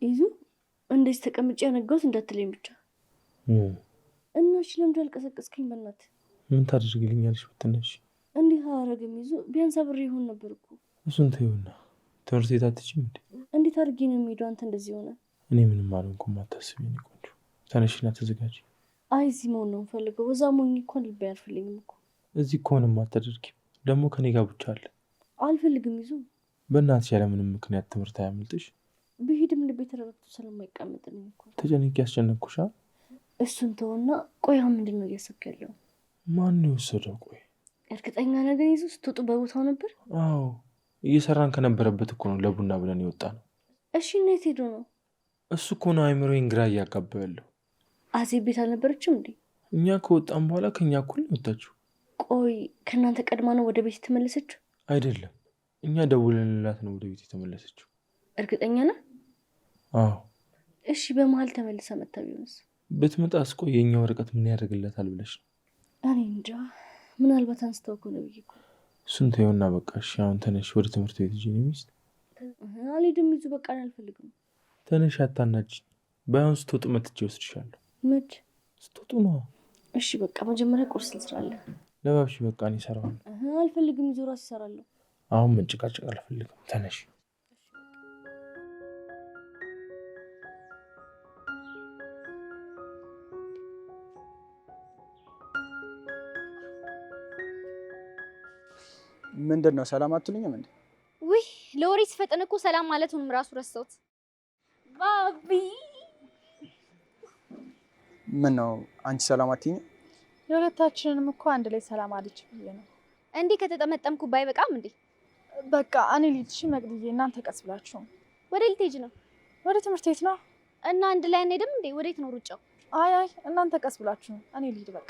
ይዙ እንደዚህ ተቀምጬ ያነጋሁት እንዳትለኝ ብቻ። እናሽ ለምዶ አልቀሰቀስከኝ? በእናትህ ምን ታደርግልኛለሽ ብትነሽ? እንዲህ አላረግም ይዙ። ቢያንስ አብሬ ይሆን ነበር እኮ። እሱን ተይውና ትምህርት ቤት አትችይም እንዴ? እንዴት አድርጌ ነው የምሄደው? አንተ እንደዚህ ሆነ። እኔ ምንም አልሆንኩም፣ አታስቢ የኔ ቆንጆ። ተነሽና ተዘጋጂ። አይ እዚህ መሆን ነው የምፈልገው። እዛ ሞኝ እኮ ልቤ አያልፍልኝም እኮ። እዚህ እኮ ምንም አታደርጊም። ደግሞ ከኔ ጋር ብቻ አለ። አልፈልግም ይዙ። በእናትሽ ያለ ምንም ምክንያት ትምህርት አያመልጥሽ። ብሄድም ልቤ ተረጋግቶ ስለማይቀመጥልኝ እኮ። ተጨንቄ ያስጨነቅኩሻ? እሱን ተውና፣ ቆይ አሁን ምንድን ነው እያሰብክ ያለው? ማን የወሰደው? ቆይ እርግጠኛ ነገር ይዙ ስትወጡ በቦታው ነበር? አዎ እየሰራን ከነበረበት እኮ ነው ለቡና ብለን የወጣ ነው። እሺ እና የት ሄዶ ነው? እሱ እኮ ነው አይምሮዬን ግራ እያጋባ ያለው። አዜብ ቤት አልነበረችም እንዴ? እኛ ከወጣን በኋላ ከኛ እኩል ነው የወጣችው። ቆይ ከእናንተ ቀድማ ነው ወደ ቤት የተመለሰችው? አይደለም፣ እኛ ደውለንላት ነው ወደ ቤት የተመለሰችው። እርግጠኛ ነህ? አዎ። እሺ በመሀል ተመልሳ መታ ቢሆንስ? ብትመጣስ? ቆይ የኛ ወረቀት ምን ያደርግለታል ብለሽ ነው? እኔ እንጃ፣ ምናልባት አንስተው እኮ ነው ብዬ እኮ። እሱን ተይውና በቃ እሺ፣ አሁን ተነሽ፣ ወደ ትምህርት ቤት ሂጂ። ነው ሚስት አልሄድም ይዙ፣ በቃ አልፈልግም። ተነሽ፣ አታናጅ። ባይሆን ስትወጡ መጥቼ ወስድሻለሁ። መች ስትወጡ ነው? እሺ በቃ መጀመሪያ ቁርስ ልስራለሁ። ለባብሽ፣ በቃ እኔ እሰራዋለሁ። አልፈልግም ይዙ፣ ራሴ እሰራለሁ። አሁን መንጭቃጭቅ አልፈልግም። ተነሽ። ምንድነው ሰላም አትሉኝም እንዴ? ውይ ለወሬ ሲፈጠን እኮ ሰላም ማለቱንም ራሱ ረሳሁት። ባቢ ምን ነው አንቺ ሰላም አትይኝ? የሁለታችንንም እኮ አንድ ላይ ሰላም አለች ብዬ ነው። እንዴ ከተጠመጠምኩ ባይበቃም እንዴ? በቃ እኔ ልጅሽ መቅድዬ፣ እናንተ ቀስ ብላችሁ። ወደ ልትሄጂ ነው? ወደ ትምህርት ቤት ነው። እና አንድ ላይ አንሄድም እንዴ? ወዴት ነው ሩጫው? አይ እናንተ ቀስ ብላችሁ፣ እኔ ልሂድ በቃ።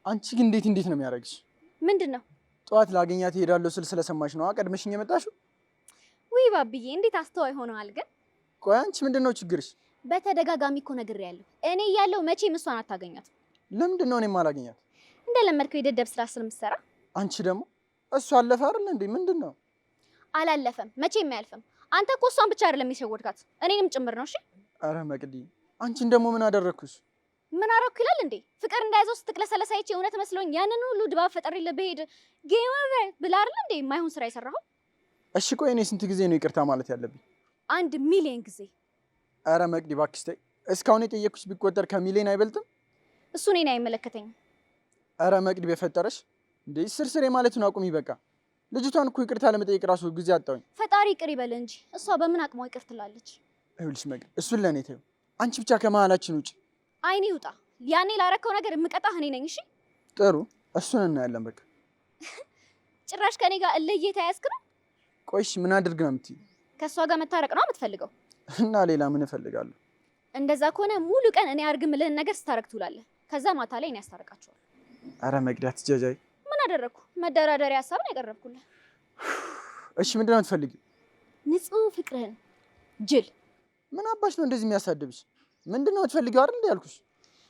አንቺ ግን እንዴት ነው የሚያደርግሽ? ምንድነው? ጠዋት ላገኛት እሄዳለሁ ስል ስለሰማሽ ነው ቀድመሽኝ የመጣሽው? ውይ ባብዬ፣ እንዴት አስተዋይ ሆነዋል ግን። ቆይ አንቺ ምንድነው ችግርሽ? በተደጋጋሚ እኮ ነግሬያለሁ። እኔ እያለሁ መቼም እሷን አታገኛት። ለምንድነው እኔም አላገኛት? እንደለመድከው የደደብ ስራ ስለምትሰራ። አንቺ ደግሞ እሱ አለፈ አይደል እንዴ? ምንድነው? አላለፈም፣ መቼም አያልፍም። አንተ እኮ እሷን ብቻ አይደለም የሸወድካት፣ እኔንም ጭምር ነው። እሺ አረ መቅዲ፣ አንቺን ደግሞ ምን አደረኩሽ? ምን አደረኩ ይላል እንዴ? ፍቅር እንዳይዘው ስትቅለሰለስ አይቼ እውነት መስሎኝ ያንን ሁሉ ድባብ ፈጠሬልህ በሄድ ጌም ኦቨር ብላ አይደል እንዴ የማይሆን ስራ የሰራኸው? እሺ ቆይ እኔ ስንት ጊዜ ነው ይቅርታ ማለት ያለብኝ? 1,000,000 ጊዜ። አረ መቅዲ እባክሽ ተይ። እስካሁን የጠየኩሽ ቢቆጠር ከሚሊዮን አይበልጥም? እሱ እኔን አይመለከተኝም። አረ መቅዲ በፈጠረሽ እንዴ ስርስሬ ማለቱን አቁሚ በቃ። ልጅቷን እኮ ይቅርታ ለመጠየቅ ራሱ ጊዜ አጣሁኝ። ፈጣሪ ይቅር ይበል እንጂ እሷ በምን አቅሟ ይቅር ትላለች? ይኸውልሽ መቅዲ፣ እሱን ለኔ ተይው። አንቺ ብቻ ከመሀላችን ውጪ። አይኔ ይውጣ። ያኔ ላረከው ነገር የምቀጣህ እኔ ነኝ። እሺ ጥሩ፣ እሱን እናያለን በቃ። ጭራሽ ከኔ ጋር እልህ እየተያዝክ ነው? ቆይሽ ምን አድርግ ነው የምትይው? ከእሷ ጋር መታረቅ ነው የምትፈልገው? እና ሌላ ምን እፈልጋለሁ? እንደዛ ከሆነ ሙሉ ቀን እኔ አርግምልህን ነገር ስታረግ ትውላለህ። ከዛ ማታ ላይ እኔ ያስታርቃቸዋል። አረ መቅዲ አትጃጃይ። ምን አደረኩ? መደራደሪያ ሀሳብ ነው ያቀረብኩልህ። እሺ ምንድን ነው የምትፈልጊው? ንጹህ ፍቅርህን። ጅል ምን አባሽ ነው እንደዚህ የሚያሳድብሽ? ምንድን ነው የምትፈልጊው አይደል እንዴ ያልኩሽ?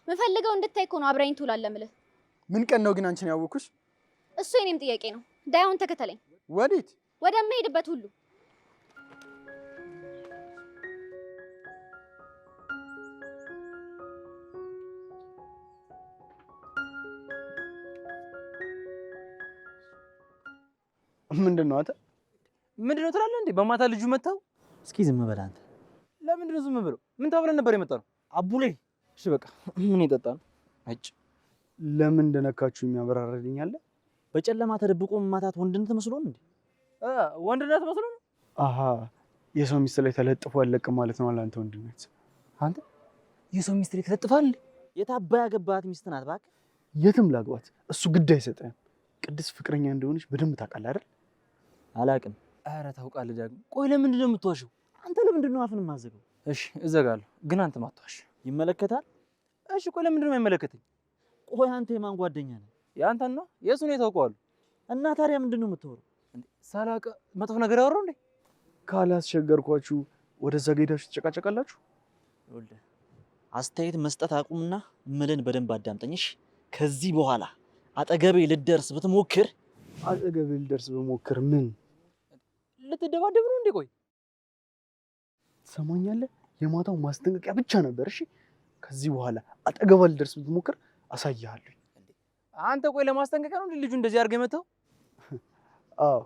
ምፈልገው እንድታይ እኮ ነው አብረኸኝ ትውላለህ የምልህ። ምን ቀን ነው ግን አንቺን ያወኩሽ? እሱ የኔም ጥያቄ ነው። ዳይሆን ተከተለኝ። ወዴት? ወደምሄድበት ሁሉ። ምንድን ነው አንተ? ምንድን ነው ትላለህ እንዴ? በማታ ልጁ መታው። እስኪ ዝም በል አንተ። ለምንድን ነው ዝም ብለው? ምን ተብለን ነበር የመጣነው? አቡሌ እሺ በቃ ምን ይጠጣ ነው? አጭ ለምን እንደነካችሁ የሚያበራራልኝ አለ? በጨለማ ተደብቆ መማታት ወንድነት መስሎ ነው እንዴ? ወንድነት መስሎ ነው? አሃ የሰው ሚስት ላይ ተለጥፎ አለቅም ማለት ነው አንተ ወንድነት። አንተ የሰው ሚስት ላይ ተለጥፋል? የታባ ያገባት ሚስት ናት እባክህ። የትም ላግባት እሱ ግድ አይሰጠም። ቅድስት ፍቅረኛ እንደሆነች በደንብ ታውቃለህ አይደል? አላውቅም። ኧረ ታውቃለህ ዳግም። ቆይ ለምንድን ነው የምትዋሸው? አንተ ለምንድን ነው አፍን የማዘጋው? እሺ እዘጋለሁ፣ ግን አንተ ማትዋሽ። ይመለከታል? እሺ ቆይ ለምንድን ነው የማይመለከተኝ? ቆይ አንተ የማን ጓደኛ ነህ? የአንተን ነው የእሱን የታውቀዋለሁ። እና ታዲያ ምንድን ነው የምታወራው? ሳላውቅ መጥፎ ነገር ያወራው እንዴ? ካላስቸገርኳችሁ ወደዛ ሄዳችሁ ትጨቃጨቃላችሁ? ይኸውልህ አስተያየት መስጠት አቁምና ምልን በደንብ አዳምጠኝሽ። ከዚህ በኋላ አጠገቤ ልደርስ ብትሞክር አጠገቤ ልደርስ በሞክር ምን ልትደባደብ ነው እንዴ? ቆይ ትሰማኛለህ? የማታው ማስጠንቀቂያ ብቻ ነበር። እሺ ከዚህ በኋላ አጠገቧ ልደርስ ብትሞክር አሳይሃለሁ። አንተ ቆይ ለማስጠንቀቂያ ነው እንዴ ልጁ እንደዚህ አድርገህ የመታው? አዎ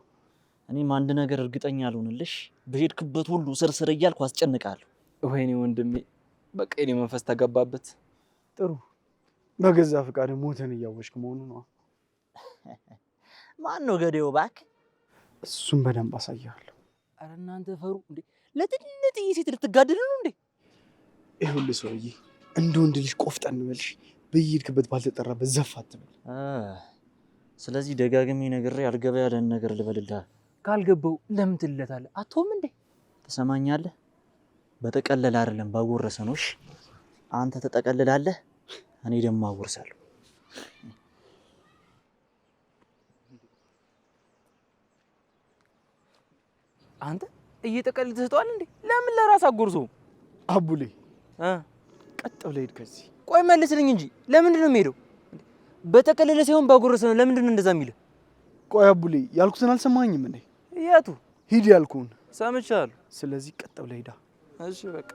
እኔም አንድ ነገር እርግጠኛ አልሆንልሽ፣ በሄድክበት ሁሉ ስርስር እያልኩ አስጨንቃለሁ። ወይኔ ወንድሜ፣ በቃ የኔ መንፈስ ተገባበት። ጥሩ በገዛ ፈቃድ ሞተን እያወሽክ መሆኑ ነው። ማን ነው ገዴው? እባክህ እሱም በደንብ አሳይሃለሁ። አረ እናንተ ፈሩ እንዴ! ለትንጥዬ ሴት ልትጋደል ነው እንዴ? ይኸውልህ ሰውዬ፣ እንደ ወንድ ልጅ ቆፍጠን በልሽ። በየሄድክበት ባልተጠራበት ዘፍ አትበል። ስለዚህ ደጋግሜ ነግሬ አልገባ ያለን ነገር ልበልልህ። ካልገባው ለምን ትለታለህ? አትሆም እንዴ? ትሰማኛለህ? በተቀለለ አይደለም ባጎረሰ ነው። እሺ አንተ ተጠቀልላለህ፣ እኔ ደግሞ አጎርሳለሁ። አንተ እየተቀለለ ትሰጠዋል እንዴ? ለምን ለራስ አጎርሶ? አቡሌ ቀጥ ብለህ ሂድ ከዚህ። ቆይ መልስልኝ እንጂ ለምንድን ነው የምሄደው? በተቀለለ ሳይሆን ባጎረሰ ነው። ለምንድን ነው እንደዛ የሚልህ? ቆይ አቡሌ ያልኩትን አልሰማኝም እንዴ? የቱ? ሂድ ያልኩህን ሰምቻለሁ። ስለዚህ ቀጥ ብለህ ሂዳ። እሺ በቃ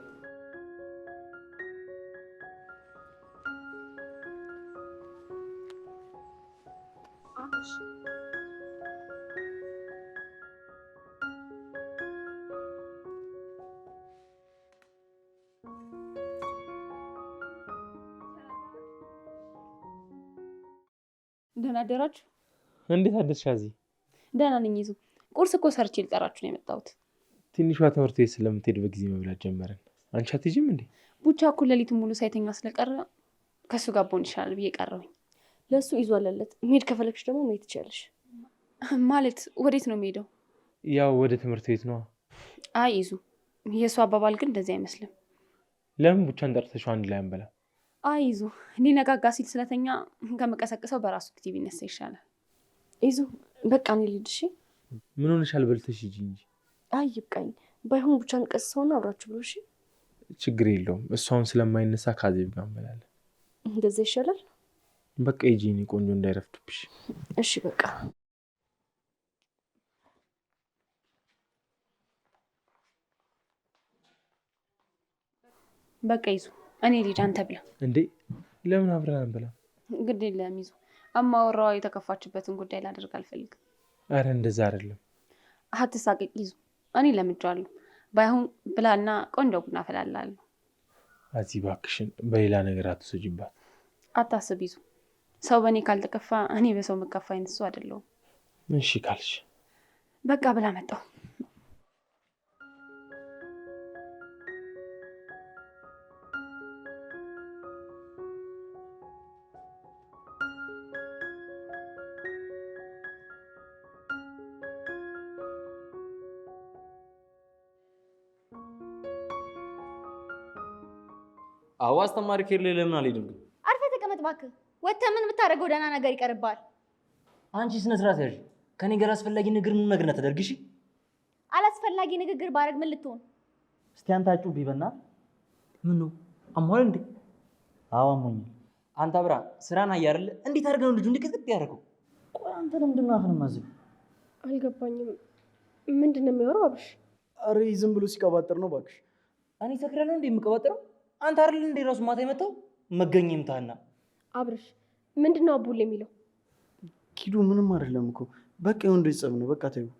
ደህና አደራችሁ። እንዴት አደርሽ? እዚህ ደህና ነኝ። ይዙ ቁርስ እኮ ሰርቼ ልጠራችሁ ነው የመጣሁት። ትንሿ ትምህርት ቤት ስለምትሄድ በጊዜ መብላት ጀመረን። አንቺ አትሄጂም እንዴ? ቡቻ እኮ ሌሊቱን ሙሉ ሳይተኛ ስለቀረ ከእሱ ጋር ብሆን ይሻላል ብዬ ቀረሁኝ። ለእሱ ይዞ አለለት። መሄድ ከፈለግሽ ደግሞ መሄድ ትችያለሽ። ማለት ወዴት ነው የሚሄደው? ያው ወደ ትምህርት ቤት ነዋ። አይ ይዙ፣ የእሱ አባባል ግን እንደዚህ አይመስልም። ለምን ቡቻን ጠርተሽው አንድ ላይ አንበላ? አይ ይዙ፣ ሊነጋጋ ሲል ስለተኛ ከመቀሰቅሰው በራሱ ጊዜ ቢነሳ ይሻላል። ይዙ በቃ እኔ ልሂድ። እሺ ምን ሆነሻል? በልተሽ ሂጂ እንጂ። አይ ይብቃኝ። ባይሆን ቡቻን ቀስሰውና አብራችሁ ብሎ። እሺ ችግር የለውም። እሷን ስለማይነሳ ካዜብ ጋር እንበላለን። እንደዛ ይሻላል። በቃ ሂጂ የእኔ ቆንጆ፣ እንዳይረፍድብሽ። እሺ በቃ በቃ ይዙ፣ እኔ ልሂድ፣ አንተ ብላ። እንዴ ለምን አብረን አንበላም? ግድ የለም ይዙ፣ እማወራዋ የተከፋችበትን ጉዳይ ላደርግ አልፈልግም። አረ እንደዛ አይደለም። አትሳቀቅ ይዙ፣ እኔ ለምጄዋለሁ። ባይሆን ብላና ቆንጆ ቡና አፈላላለሁ። አዚ እባክሽን በሌላ ነገር አትወስጂባት። አታስብ ይዙ፣ ሰው በእኔ ካልተከፋ እኔ በሰው መከፋ አይነት ሰው አይደለሁም። እሺ ካልሽ በቃ ብላ መጣሁ። አዎ አስተማሪ ከሌለ ለምን አልሄድም? ግን አርፈህ ተቀመጥ እባክህ። ወጥተህ ምን ብታደርገው ደህና ነገር ይቀርብሃል። አንቺ ስነ ስርዓት ያዥ። ከኔ ጋር አስፈላጊ ነገር ምን ነገር ተደርግሽ? አላስፈላጊ ንግግር ባረግ ምን ልትሆን? እስቲ አንተ አጩብ ይበና። ምን ነው አሟል እንዴ? አዎ አሞኛል። አንተ አብራ ስራን አይ አይደል? እንዴት አድርገህ ነው ልጁ እንዲቀጥጥ ያደረገው? ቆይ አንተ ለምንድን ነው አፍን ማዝግ? አልገባኝም። ምንድን ነው የሚወራው አብርሽ? አረ ዝም ብሎ ሲቀባጥር ነው እባክሽ። እኔ ሰክራለሁ እንዴ የምቀባጥረው? አንተ አይደል እንዴ ራሱ ማታ የመጣው መገኘ ይምታና። አብርሽ ምንድን ነው አቡል የሚለው? ኪዱ ምንም አይደለም እኮ በቃ የወንዶች ጸብ ነው። በቃ ተይው።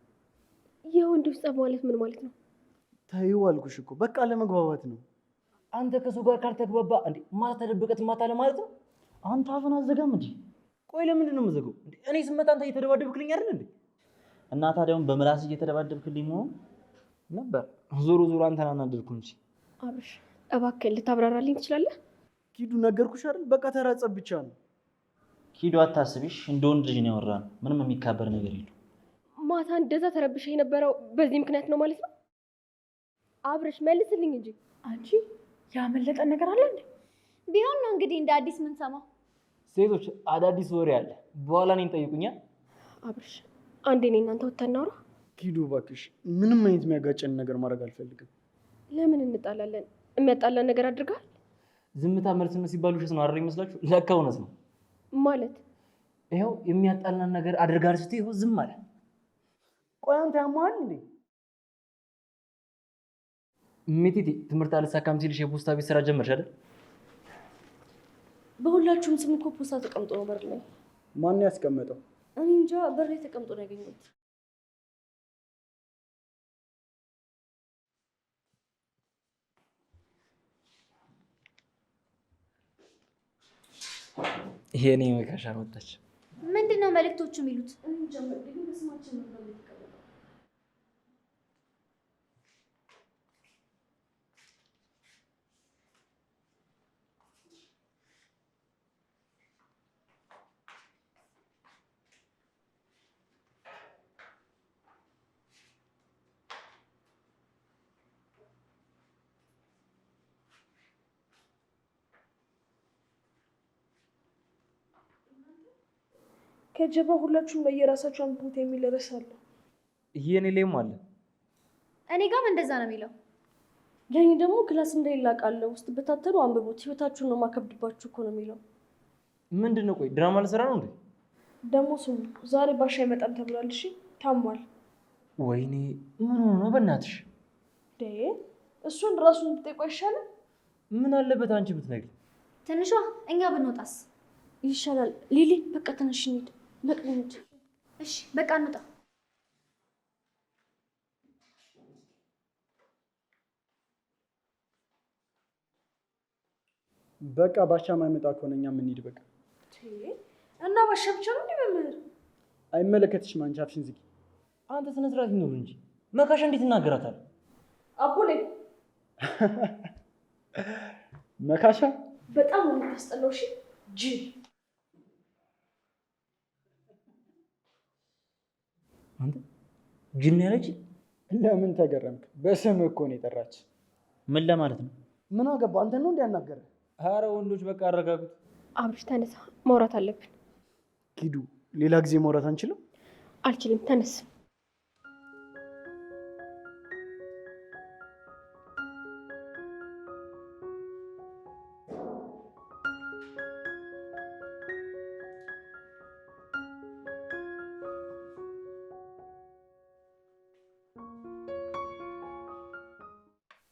የወንዶች ጸብ ማለት ምን ማለት ነው? ተይው አልኩሽ እኮ በቃ ለመግባባት ነው። አንተ ከሰው ጋር ካልተግባባ እንዴ ማታ ተደብቀት ማታ ለማለት ነው። አንተ አፍን አዘጋም እንዴ? ቆይ ለምንድን ነው የምዘጋው? እንዴ እኔ ስመጣ አንተ እየተደባደብክልኝ አይደል እንዴ? እና ታዲያውን በምላስ እየተደባደብክልኝ መሆን ነበር። ዞሮ ዞሮ አንተን አናደድኩ እንጂ። አብርሽ እባክህ ልታብራራልኝ ትችላለህ? ኪዱ ነገርኩሽ አይደል? በቃ ተራ ጸብ ብቻ ነው። ኪዱ አታስቢሽ፣ እንደ ወንድ ልጅ ነው ያወራነው። ምንም የሚካበር ነገር የለም። ማታ እንደዛ ተረብሸ የነበረው በዚህ ምክንያት ነው ማለት ነው? አብርሽ መልስልኝ እንጂ። አንቺ ያመለጠን ነገር አለ እንዴ? ቢሆን ነው እንግዲህ እንደ አዲስ ምን ሰማው። ሴቶች አዳዲስ ወሬ አለ፣ በኋላ እኔን ጠይቁኛል። አብርሽ አንዴ እኔ እናንተ ወጥተን እናውራ። ኪዱ እባክሽ ምንም አይነት የሚያጋጨን ነገር ማድረግ አልፈልግም። ለምን እንጣላለን? የሚያጣላን ነገር አድርጋል? ዝምታ መልስ ነው ሲባል ውሸት ነው አይደል ይመስላችሁ? ለካ እውነት ነው ማለት። ይኸው የሚያጣላን ነገር አድርጋል ስትይ ይኸው ዝም አለ። ቆይ አንተ ያማል እንዴ? ሚቲቲ ትምህርት አልሳካም ሲልሽ የፖስታ ቤት ስራ ጀመርሽ አይደል? በሁላችሁም ስም እኮ ፖስታ ተቀምጦ ነው በር ላይ። ማን ያስቀመጠው? እኔ እንጃ፣ በር ላይ ተቀምጦ ነው ያገኘሁት። የኔ መካሻ መጣች። ምንድነው መልእክቶቹ የሚሉት? እኔ እንጃ፣ ግን በስማችን ነው የተቀመጠው። ከጀባ ሁላችሁም ለየራሳችሁ አንብቡት የሚል ርዕስ አለ። የኔ ላይም አለ። እኔ ጋርም እንደዛ ነው የሚለው። ለእኔ ደግሞ ክላስ እንደሌላ ቃለ ውስጥ በታተሉ አንብቡት፣ ህይወታችሁን ነው ማከብድባችሁ እኮ ነው የሚለው። ምንድን ነው? ቆይ ድራማ ልሰራ ነው እንዴ? ደግሞ ስሙ፣ ዛሬ ባሻ አይመጣም ተብሏል። እሺ ታሟል። ወይኔ ምን ሆኖ ነው በእናትሽ? እሱን ራሱን ብትጠይቁ አይሻልም? ምን አለበት አንቺ ብትነግሪኝ። ትንሿ እኛ ብንወጣስ ይሻላል። ሊሊ በቃ ተነሽ እንሂድ። መቅደድ። እሺ በቃ እንውጣ። በቃ ባሻ ማይመጣ ከሆነ እኛ የምንሄድ በቃ። እና ባሻ ብቻ ነው እንዴ መምህር? አይመለከትሽም። አንቺ አፍሽን ዝጊ። አንተ ስነ ስርዓት ይኖር እንጂ መካሻ እንዴት እናገራታለሁ? አቦሌ መካሻ በጣም ነው የምታስጠላው። እሺ ጅል። አንተ ጅል ነው ያለች? ለምን ተገረምክ? በስም እኮ ነው የጠራች። ምን ለማለት ነው? ምን አገባ? አንተ ነው እንዲያናገረ። ኧረ ወንዶች በቃ አረጋጉት። አብርሽ ተነሳ፣ ማውራት አለብን። ሂዱ። ሌላ ጊዜ ማውራት አንችልም? አልችልም። ተነስ።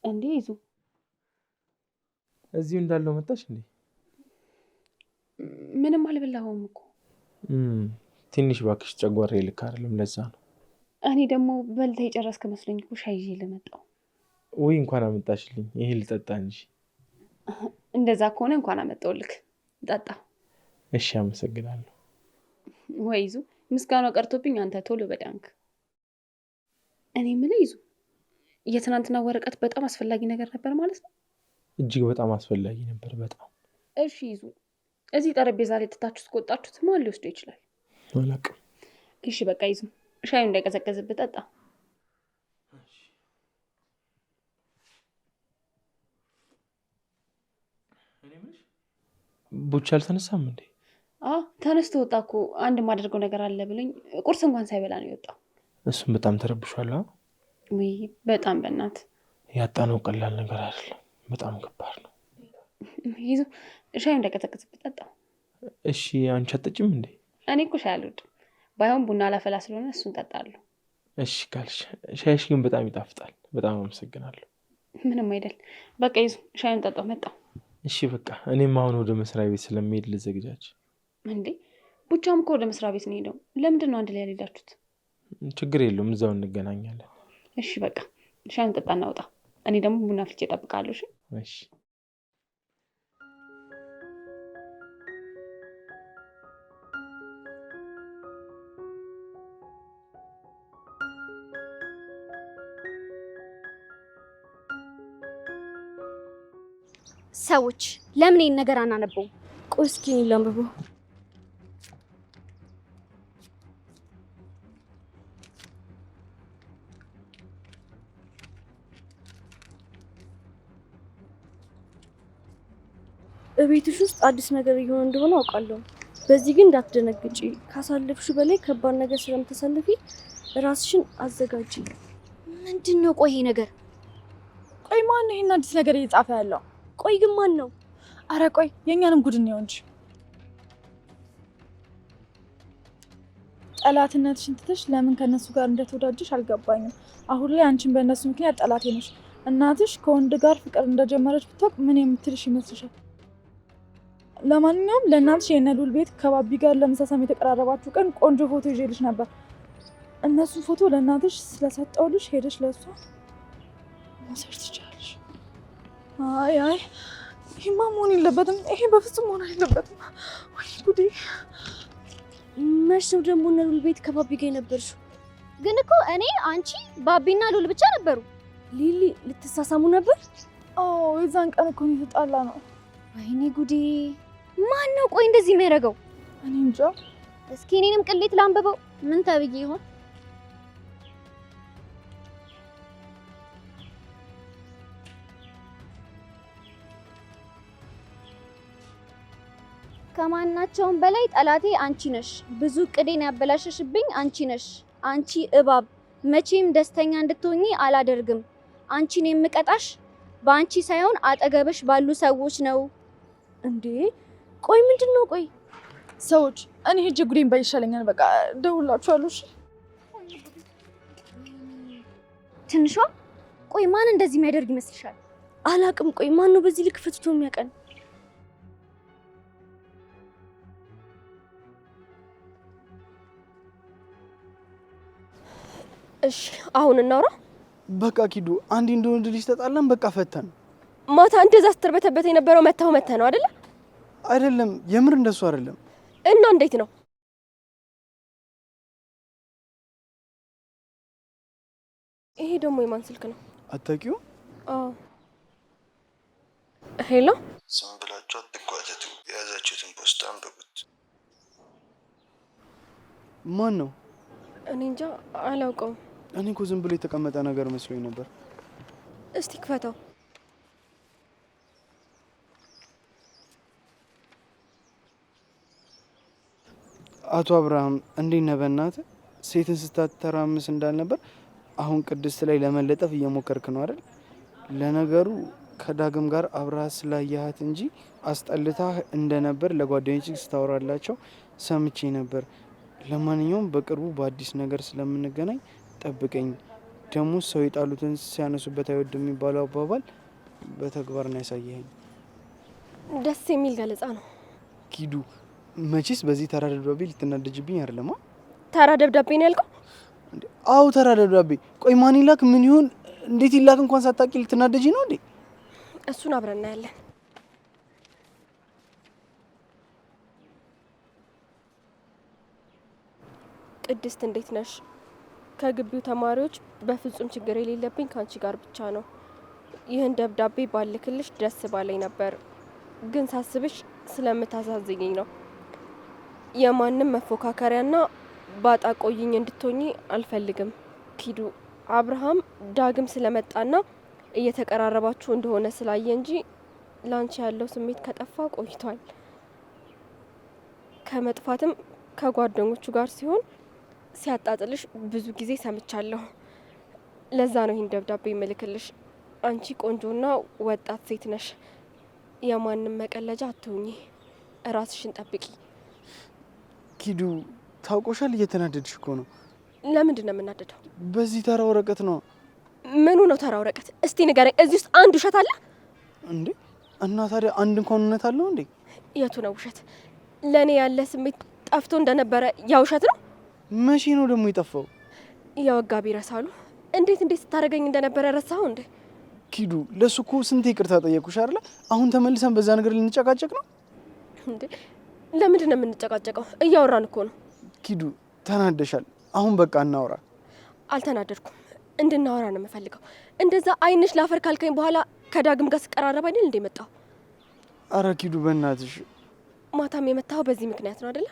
እንዴ ይዙ እዚሁ እንዳለው መጣሽ እንዴ? ምንም አልበላሁም እኮ። ትንሽ እባክሽ፣ ጨጓራዬ ልክ አይደለም፣ ለዛ ነው። እኔ ደግሞ በልተህ የጨረስክ መስሎኝ እኮ ሻይ ይዤ ልመጣው። ወይ እንኳን አመጣሽልኝ፣ ይሄ ልጠጣ እንጂ። እንደዛ ከሆነ እንኳን አመጣውልክ፣ ጠጣ። እሺ አመሰግናለሁ። ወይ ይዙ ምስጋናው ቀርቶብኝ አንተ ቶሎ በዳንክ። እኔ የምልህ ይዙ የትናንትና ወረቀት በጣም አስፈላጊ ነገር ነበር ማለት ነው? እጅግ በጣም አስፈላጊ ነበር፣ በጣም። እሺ ይዙ እዚህ ጠረጴዛ ላይ ትታችሁ እስከወጣችሁት ማን ሊወስደው ይችላል? አላውቅም። እሺ በቃ ይዙ ሻዩ እንዳይቀዘቀዝብህ ጠጣ። ቡቻ አልተነሳም እንዴ? ተነስቶ ወጣ እኮ። አንድ የማደርገው ነገር አለ ብሎኝ ቁርስ እንኳን ሳይበላ ነው የወጣው። እሱም በጣም ተረብሿል። ውይ በጣም በእናት ያጣነው ቀላል ነገር አይደለም፣ በጣም ከባድ ነው። ይዙ ሻዩ እንዳይቀዘቅዝብህ ጠጣ። እሺ አንቺ አትጠጪም እንዴ? እኔ እኮ ሻይ አልወድም። ባይሆን ቡና ላፈላ ስለሆነ እሱን ጠጣለሁ። እሺ ካልሽ። ሻይሽ ግን በጣም ይጣፍጣል። በጣም አመሰግናለሁ። ምንም አይደል። በቃ ይዙ ሻዩን ጠጣው። መጣው። እሺ በቃ እኔም አሁን ወደ መስሪያ ቤት ስለሚሄድ ልዘግጃች። እንዴ ቡቻም እኮ ወደ መስሪያ ቤት ነው ሄደው። ለምንድን ነው አንድ ላይ ያልሄዳችሁት? ችግር የለውም፣ እዛው እንገናኛለን። እሺ በቃ ሻዩን ጠጣ፣ እናውጣ። እኔ ደግሞ ቡና ፍልጬ እጠብቃለሁ። እሺ እሺ። ሰዎች ለምን ይሄን ነገር አናነበው? ቆይ እስኪ ላንብበው። በቤትሽ ውስጥ አዲስ ነገር እየሆነ እንደሆነ አውቃለሁ። በዚህ ግን እንዳትደነግጪ። ካሳለፍሽ በላይ ከባድ ነገር ስለምትሰልፊ ራስሽን አዘጋጂ። ምንድነው? ቆይ ይሄ ነገር ቆይ ማን ነው ይሄን አዲስ ነገር እየጻፈ ያለው? ቆይ ግን ማን ነው? አረ ቆይ የኛንም ጉድ ነው እንጂ። ጠላትነትሽን ትተሽ ለምን ከነሱ ጋር እንደተወዳጀሽ አልገባኝም። አሁን ላይ አንቺን በእነሱ ምክንያት ጠላቴ ነሽ። እናትሽ ከወንድ ጋር ፍቅር እንደጀመረች ብታውቅ ምን የምትልሽ ይመስልሻል? ለማንኛውም ለእናትሽ የነሉል ቤት ከባቢ ጋር ለመሳሳም የተቀራረባችሁ ቀን ቆንጆ ፎቶ ይዤልሽ ነበር። እነሱ ፎቶ ለእናትሽ ስለሰጠውልሽ ሄደሽ ለእሷ መውሰድ ትችላለሽ። አይ ይሄማ መሆን የለበትም። ይሄ በፍጹም መሆን የለበትም። ወይ ጉዴ! መች ነው ደግሞ ነሉል ቤት ከባቢ ጋር የነበርሽው? ግን እኮ እኔ አንቺ ባቢና ሉል ብቻ ነበሩ። ሊሊ ልትሳሳሙ ነበር? አዎ የዛን ቀን እኮ ነው የተጣላ ነው። ወይኔ ጉዴ! ማን ነው ቆይ እንደዚህ የሚያደርገው? እኔ እንጃ። እስኪ እኔንም ቅሌት ላንብበው። ምን ተብዬ ይሆን? ከማናቸውም በላይ ጠላቴ አንቺ ነሽ። ብዙ እቅዴን ያበላሸሽብኝ አንቺ ነሽ። አንቺ እባብ መቼም ደስተኛ እንድትሆኚ አላደርግም። አንቺን የምቀጣሽ በአንቺ ሳይሆን አጠገብሽ ባሉ ሰዎች ነው። እንዴ ቆይ ምንድን ነው? ቆይ ሰዎች እኔ ሂጅ ጉዴን ባይ ይሻለኛል። በቃ ደውላችኋለሁ። እሺ ትንሿ ቆይ ማን እንደዚህ የሚያደርግ ይመስልሻል? አላቅም። ቆይ ማን ነው በዚህ ልክ ፈትቶ የሚያቀን? እሺ አሁን እናውራ። በቃ ኪዱ አንዴ እንደ ወንድ ልጅ ተጣላን፣ በቃ ፈተን። ማታ እንደዛ ስትርበተበት የነበረው መተው ነው አይደለ? አይደለም የምር እንደሱ አይደለም። እና እንዴት ነው? ይሄ ደግሞ የማን ስልክ ነው? አታውቂው? አዎ ሄሎ። ዝም ብላችሁ አትጓተቱ፣ የያዛችሁትን ፖስታ አንብቡት። ማን ነው? እኔ እንጃ አላውቀውም። እኔ እኮ ዝም ብሎ የተቀመጠ ነገር መስሎኝ ነበር። እስቲ ክፈተው። አቶ አብርሃም እንዴት ነህ? በእናትህ ሴትን ስታተራምስ እንዳልነበር አሁን ቅድስት ላይ ለመለጠፍ እየሞከርክ ነው አይደል? ለነገሩ ከዳግም ጋር አብረሃት ስላየሃት እንጂ አስጠልታህ እንደነበር ለጓደኞችህ ስታወራላቸው ሰምቼ ነበር። ለማንኛውም በቅርቡ በአዲስ ነገር ስለምንገናኝ ጠብቀኝ። ደግሞ ሰው የጣሉትን ሲያነሱበት አይወድም የሚባለው አባባል በተግባር ነው ያሳየኸኝ። ደስ የሚል ገለጻ ነው ኪዱ። መቼስ በዚህ ተራ ደብዳቤ ልትናደጅብኝ አይደለም? ተራ ደብዳቤ ነው ያልከው? አዎ ተራ ደብዳቤ። ቆይ ማን ይላክ? ምን ይሁን? እንዴት ይላክ? እንኳን ሳታውቂ ልትናደጂ ነው እንዴ? እሱን አብረን እናያለን። ቅድስት እንዴት ነሽ? ከግቢው ተማሪዎች በፍጹም ችግር የሌለብኝ ከአንቺ ጋር ብቻ ነው። ይህን ደብዳቤ ባልክልሽ ደስ ባለኝ ነበር፣ ግን ሳስብሽ ስለምታሳዝኘኝ ነው። የማንም መፎካከሪያና ባጣ ቆይኝ እንድትሆኚ አልፈልግም። ኪዱ አብርሃም ዳግም ስለመጣና እየተቀራረባችሁ እንደሆነ ስላየ እንጂ ላንቺ ያለው ስሜት ከጠፋ ቆይቷል። ከመጥፋትም ከጓደኞቹ ጋር ሲሆን ሲያጣጥልሽ ብዙ ጊዜ ሰምቻለሁ። ለዛ ነው ይህን ደብዳቤ የምልክልሽ። አንቺ ቆንጆና ወጣት ሴት ነሽ። የማንም መቀለጃ አትሁኚ። ራስሽን ጠብቂ። ኪዱ ታውቆሻል፣ እየተናደድሽ እኮ ነው። ለምንድን ነው የምናደደው? በዚህ ተራ ወረቀት ነው። ምኑ ነው ተራ ወረቀት? እስቲ ንገረኝ። እዚህ ውስጥ አንድ ውሸት አለ እንዴ? እና ታዲያ አንድ እንኳን እውነት አለው እንዴ? የቱ ነው ውሸት? ለእኔ ያለ ስሜት ጠፍቶ እንደነበረ ያ ውሸት ነው። መቼ ነው ደግሞ የጠፋው? ያወጋ ቢረሳሉ። እንዴት ስታደርገኝ እንደነበረ ረሳሁ እንዴ? ኪዱ ለሱ እኮ ስንቴ ይቅርታ ጠየቅኩሽ አይደለ? አሁን ተመልሰን በዛ ነገር ልንጨቃጨቅ ነው እንዴ? ለምንድን ነው የምንጨቃጨቀው? እያወራን እኮ ነው። ኪዱ ተናደሻል። አሁን በቃ እናውራ። አልተናደድኩም። እንድናወራ ነው የምፈልገው። እንደዛ አይንሽ ላፈር ካልከኝ በኋላ ከዳግም ጋር ስቀራረብ አይደል እንደ መጣው? አረ ኪዱ በእናትሽ። ማታም የመታው በዚህ ምክንያት ነው አይደለ?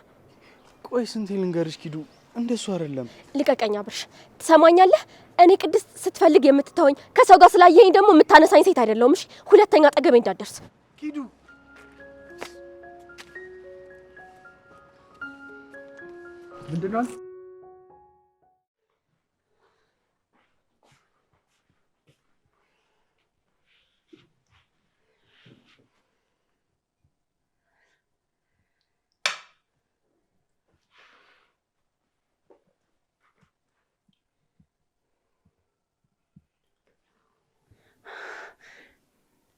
ቆይ ስንቴ ልንገርሽ ኪዱ፣ እንደሱ አይደለም። ልቀቀኝ አብርሽ፣ ትሰማኛለህ? እኔ ቅድስት ስትፈልግ የምትተወኝ ከሰው ጋር ስላየኸኝ ደግሞ የምታነሳኝ ሴት አይደለሁም። እሺ፣ ሁለተኛ አጠገቤ እንዳትደርስ። ኪዱ ምንድን ነው?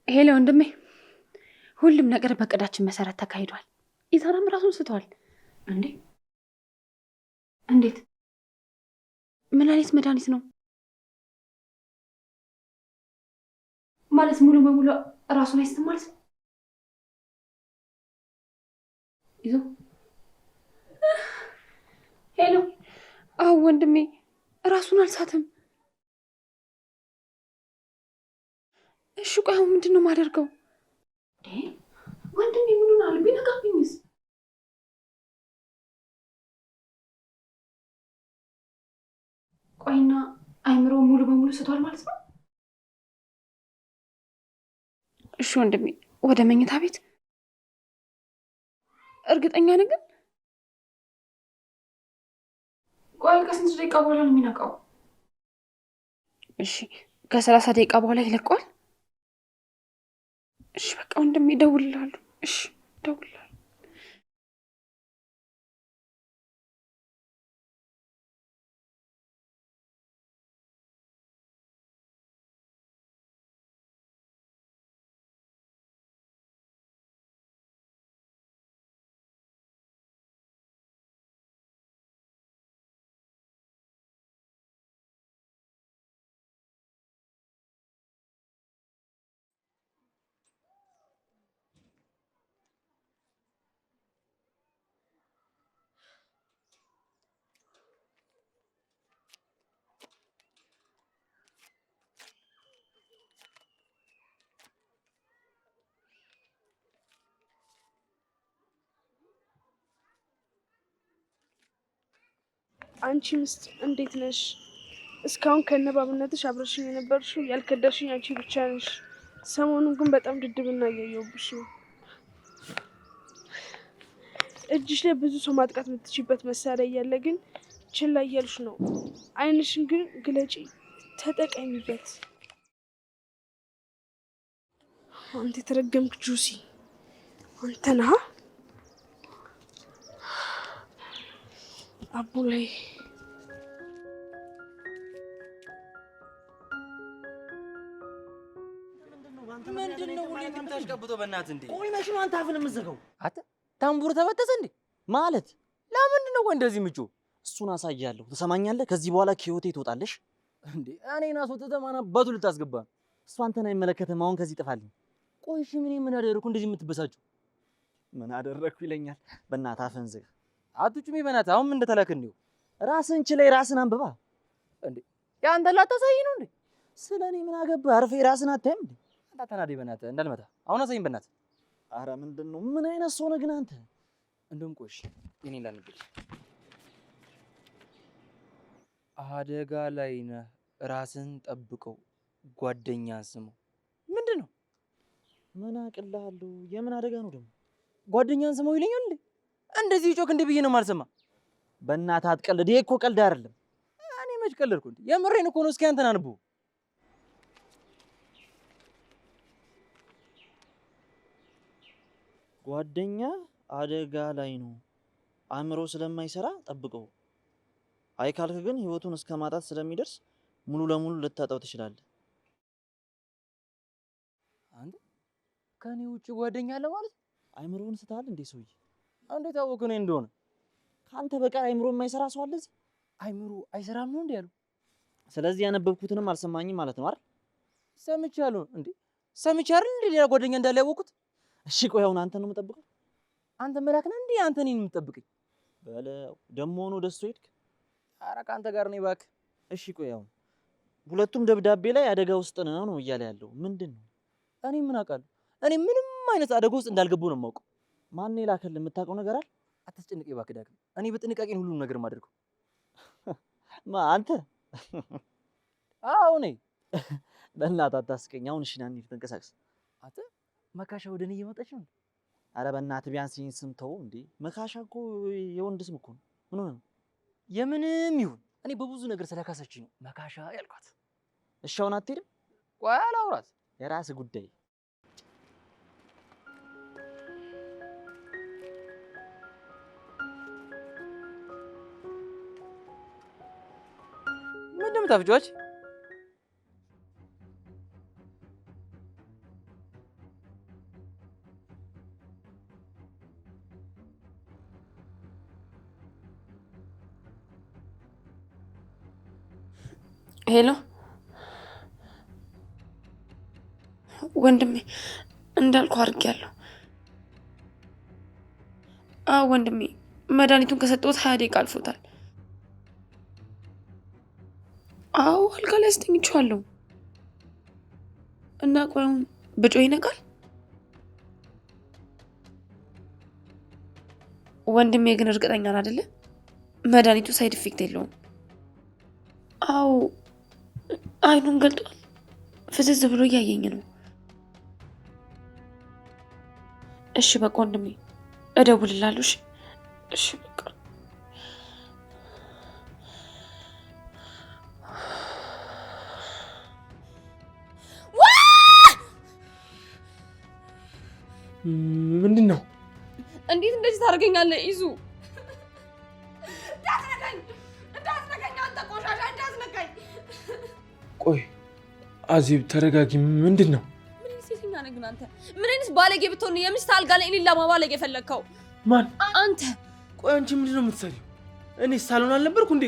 ሄሎ ወንድሜ፣ ሁሉም ነገር በእቅዳችን መሰረት ተካሂዷል። ኢሳራም ራሱን ስተዋል። እንዴ? እንዴት? ምን አይነት መድኃኒት ነው ማለት? ሙሉ በሙሉ ራሱን አይስትም ማለት ነው? ይዞ ሄሎ። አዎ ወንድሜ፣ ራሱን አልሳትም። እሺ ቆይ አሁን ምንድን ነው የማደርገው? ወንድሜ ምን ሆናል? ቢነቃብኝስ? ቆይና አይምሮ ሙሉ በሙሉ ስቷል ማለት ነው? እሺ ወንድሜ፣ ወደ መኝታ ቤት። እርግጠኛ ነህ ግን? ቆይ ከስንት ደቂቃ በኋላ ነው የሚነቃው? እሺ ከ30 ደቂቃ በኋላ ይለቀዋል። እሺ በቃ ወንድሜ እደውልልሃለሁ። እሺ እደውልልሃለሁ። አንቺ ምስት እንዴት ነሽ? እስካሁን ከነባብነትሽ አብረሽኝ የነበርሽው ያልከዳሽኝ አንቺ ብቻ ነሽ። ሰሞኑን ግን በጣም ድድብና እያየሁብሽ ነው። እጅሽ ላይ ብዙ ሰው ማጥቃት የምትችይበት መሳሪያ እያለ ግን ችላ እያልሽ ነው። ዓይንሽን ግን ግለጪ፣ ተጠቀሚበት። አንተ የተረገምክ ጁሲ፣ አንተ ነህ አቡ ላይ ምንድነው ሁሌ እንደምታሽቀብጠው? በእናትህ እንዴ! ቆይ መች ነው አንተ አፍን የምትዘጋው? አተ ታምቡር ተበጠሰ እንዴ? ማለት ለምንድን ነው እንደዚህ ምጩ? እሱን አሳያለሁ። ትሰማኛለህ? ከዚህ በኋላ ከህይወቴ ትወጣለሽ። እንዴ እኔን አስወጥተህ ማን አባቱ ልታስገባ ነው? እሱ አንተን አይመለከትም። አሁን ከዚህ ጥፋልኝ። ቆይ እሺ ምን አደረኩ እንደዚህ የምትበሳጨው? ምን አደረኩ ይለኛል። በእናትህ አፍህን ዝጋ። አትጩሜ በእናትህ። አሁን ምን እንደተላከን ነው? ራስን ችለህ ራስን አንብባ። እንዴ ያንተ ላታሳይ ነው እንዴ? ስለኔ ምን አገባህ? አርፌ ራስን አታይም እንዴ? አታናደኝ በእናትህ እንዳልመታ። አሁን አሳይኝ በእናትህ። አረ ምንድነው? ምን አይነት ሰው ነህ ግን አንተ? እንደውም ቆይ እሺ የኔን ላንብልህ። አደጋ ላይ ነህ፣ ራስን ጠብቀው፣ ጓደኛን ስመው። ምንድን ነው? ምን አቅልሃለሁ? የምን አደጋ ነው ደግሞ? ጓደኛን ስመው ይለኛል እንዴ? እንደዚህ ጮክ እንዴ ብዬ ነው የማልሰማ? በእናትህ አትቀልድ። ይሄ እኮ ቀልድ አይደለም። እኔ መች ቀለድኩ እንዴ? የምሬን እኮ ነው። እስኪ አንተን አንብቡ። ጓደኛ አደጋ ላይ ነው፣ አእምሮ ስለማይሰራ ጠብቀው። አይ ካልክ ግን ህይወቱን እስከ ማጣት ስለሚደርስ ሙሉ ለሙሉ ልታጣው ትችላለህ። አንተ ከኔ ውጪ ጓደኛ አለ ማለት? አእምሮውን ስተሃል እንዴ ሰውዬ? እንዴት አወቅህ እኔ እንደሆነ? ካንተ በቀር አእምሮ የማይሰራ ሰው አለ እዚህ? አእምሮ አይሰራም ነው እንዴ ያሉ? ስለዚህ ያነበብኩትንም አልሰማኝም ማለት ነው አይደል? ሰምቻለሁ እንዴ? ሰምቻ አይደል እንዴ ሌላ ጓደኛ እንዳለ ያወቅሁት? እሺ ቆይ አሁን አንተ ነው የምጠብቀው? አንተ መላክ ነህ እንዴ? አንተ እኔን የምትጠብቀኝ? በለው ደግሞ ነው ደስ ሄድክ? ኧረ ከአንተ ጋር ነኝ እባክህ። እሺ ቆይ አሁን ሁለቱም ደብዳቤ ላይ አደጋ ውስጥ ነው እያለ ያለው ምንድን ነው? እኔ ምን አውቃለሁ? እኔ ምንም አይነት አደጋ ውስጥ እንዳልገቡ ነው የማውቀው። ማን የላከልህ? የምታውቀው ነገር አለ? አታስጨንቀኝ እባክህ ዳግም። እኔ በጥንቃቄ ነው ሁሉም ነገር የማደርገው። አንተ? አዎ እኔ። በእናትህ አታስቀኝ። አሁን እሺ ና እንሂድ፣ ተንቀሳቀስ። አንተ መካሻ ወደ እኔ እየመጣች ነው። አረ በእናትህ ቢያንስ ይህን ስም ተው እንዴ። መካሻ እኮ የወንድ ስም እኮ ነው። ምን ሆነ ነው? የምንም ይሁን እኔ በብዙ ነገር ስለካሰችኝ ነው መካሻ ያልኳት። እሺ አሁን አትሄድም? ቆይ አላውራት። የራስህ ጉዳይ። ምንድን ነው የምታፍጪው? ሄሎ ወንድሜ፣ እንዳልኩ አድርጌያለሁ። አዎ ወንድሜ፣ መድኃኒቱን ከሰጠሁት 20 ደቂቃ አልፎታል። አዎ አልጋ ላይ አስተኝቼዋለሁ እና ቆይ አሁን ብጮህ ይነቃል? ወንድሜ ግን እርግጠኛ ነህ አይደለ? መድኃኒቱ ሳይድ ኢፌክት የለውም። አዎ አይኑን ገልጧል። ፍዝዝ ብሎ እያየኝ ነው። እሺ በቃ ወንድሜ እደውልልሃለሁ። እሺ በቃ ምንድን ነው? እንዴት እንደዚህ ታደርገኛለህ? ይዙ እንዳትነካኝ፣ አንተ ቆሻሻ እንዳትነካኝ። ቆይ አዜብ ተረጋጊ። ምንድን ነው? ምን ሴተኛ ነህ ግን አንተ? ምን አይነት ባለጌ ብትሆን የሚስት አልጋ ላይ እኔን ለማባለግ የፈለግከው? ማን? አንተ። ቆይ አንቺ ምንድን ነው የምትሰሪው? እኔ ሳሎን አልነበርኩ እንዴ?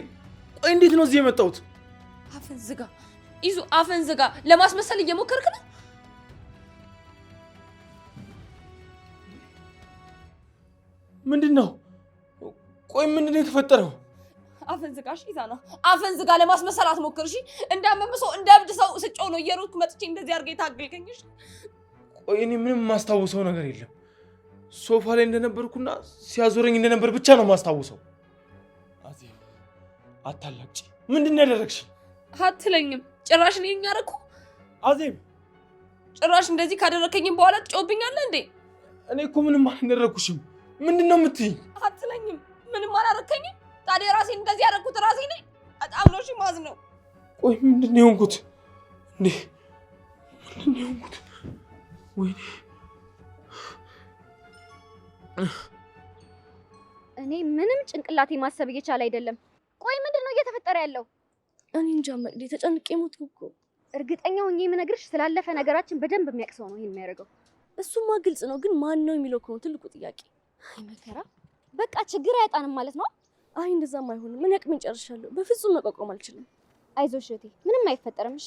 ቆይ እንዴት ነው እዚህ የመጣሁት? አፈን ዝጋ ይዙ፣ አፈን ዝጋ። ለማስመሰል እየሞከርክ ነው። ምንድን ነው? ቆይ ምንድን ነው የተፈጠረው? አፈን ዝጋ። እሺ ይዛና አፈን ዝጋ። ለማስመሰል አትሞክር። እሺ እንዳመመ ሰው እንደ እብድ ሰው ስጮህ ነው እየሮጥኩ መጥቼ እንደዚህ አድርገህ የታገልከኝ። እሺ ቆይ እኔ ምንም የማስታውሰው ነገር የለም። ሶፋ ላይ እንደነበርኩና ሲያዞረኝ እንደነበር ብቻ ነው የማስታውሰው። አዜብ አታላቅጪ። ምንድን ነው ያደረግሽ? አትለኝም ጭራሽ እኔ ያደረኩ? አዜብ ጭራሽ እንደዚህ ካደረከኝም በኋላ ትጮህብኛለህ እንዴ? እኔ እኮ ምንም አላደረኩሽም። ምንድን ነው የምትይኝ? አትለኝም። ምንም አላደረከኝም። ታዲያ ራሴን እንደዚህ ያደረኩት ራሴ ነኝ። በጣም ነው እሺ ማዝነው። ቆይ ምንድን ነው የሆንኩት እንዴ? ምንድን ነው የሆንኩት? ወይኔ እኔ ምንም ጭንቅላቴ ማሰብ እየቻለ አይደለም። ቆይ ምንድን ነው እየተፈጠረ ያለው? እኔ እንጃ መቅዲ፣ ተጨንቄ ሞትኩ እኮ። እርግጠኛ ሆኜ የምነግርሽ ስላለፈ ነገራችን በደንብ የሚያውቅ ሰው ነው ይሄን የሚያደርገው። እሱማ ግልጽ ነው፣ ግን ማን ነው የሚለው ነው ትልቁ ጥያቄ። አይ መከራ፣ በቃ ችግር አያጣንም ማለት ነው። አይ እንደዛም አይሆንም። ምን አቅሜን ጨርሻለሁ። በፍጹም መቋቋም አልችልም። አይዞሽ እህቴ፣ ምንም አይፈጠርም። እሺ